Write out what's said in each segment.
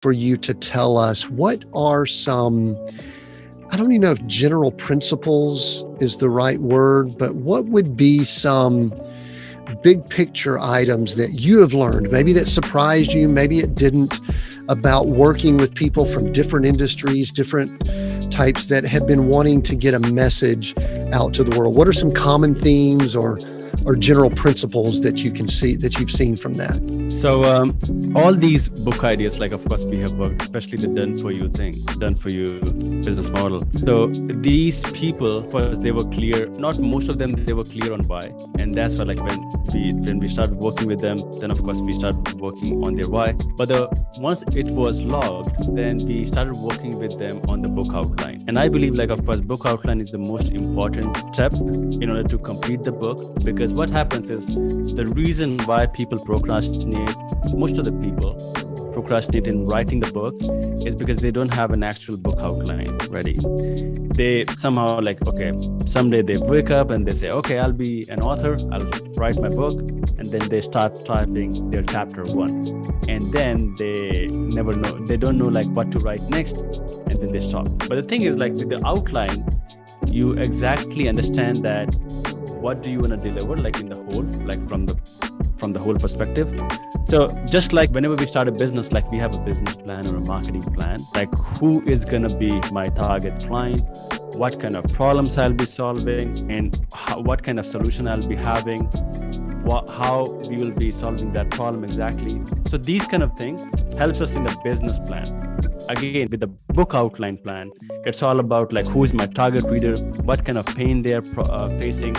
for you to tell us what are some, I don't even know if general principles is the right word, but what would be some big picture items that you have learned, maybe that surprised you, maybe it didn't, about working with people from different industries, different types that have been wanting to get a message out to the world? What are some common themes or general principles that you can see, that you've seen from that? So all these book ideas, like of course we have worked, especially the done for you thing, done for you business model. So these people, first they were clear, not most of them, they were clear on why. And that's why like when we started working with them, then of course we started working on their why. But once it was logged, then we started working with them on the book outline. And I believe like of course book outline is the most important step in order to complete the book, because what happens is the reason why people procrastinate, most of the people procrastinate in writing the book, is because they don't have an actual book outline ready. They somehow like, okay, someday they wake up and they say, okay, I'll be an author, I'll write my book. And then they start typing their chapter 1. And then they never know, they don't know like what to write next. And then they stop. But the thing is like with the outline, you exactly understand that what do you want to deliver, like in the whole, like from the whole perspective. So just like whenever we start a business, like we have a business plan or a marketing plan, like who is going to be my target client, what kind of problems I'll be solving, and what kind of solution I'll be having, how we will be solving that problem exactly. So these kind of things helps us in the business plan. Again, with the book outline plan, it's all about like who is my target reader, what kind of pain they're facing.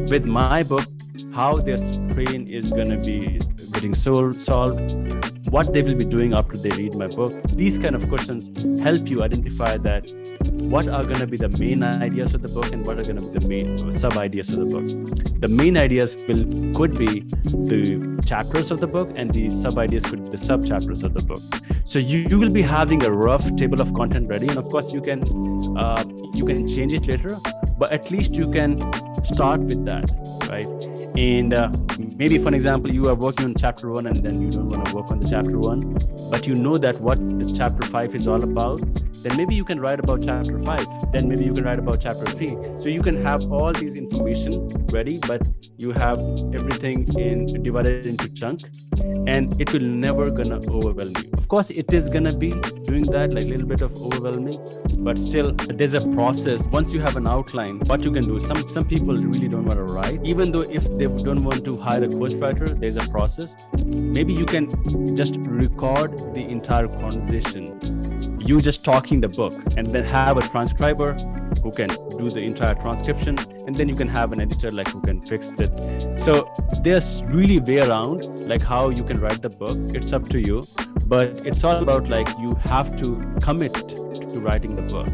With my book, how their pain is going to be getting solved, what they will be doing after they read my book. These kind of questions help you identify that what are going to be the main ideas of the book and what are going to be the main sub-ideas of the book. The main ideas could be the chapters of the book, and the sub-ideas could be the sub-chapters of the book. So you will be having a rough table of content ready, and of course you can change it later, but at least you can start with that, right? And maybe for an example, you are working on chapter 1 and then you don't want to work on the chapter 1, but you know that what the chapter 5 is all about, then maybe you can write about chapter 5, then maybe you can write about chapter 3. So you can have all these information ready, but you have everything divided into chunk, and it will never gonna overwhelm you. Of course, it is gonna be doing that, like a little bit of overwhelming, but still there's a process. Once you have an outline, what you can do, some people really don't want to write, even though if they don't want to hire a ghostwriter, there's a process. Maybe you can just record the entire conversation, you just talking the book, and then have a transcriber who can do the entire transcription, and then you can have an editor like who can fix it. So there's really way around like how you can write the book. It's up to you, but it's all about like you have to commit to writing the book.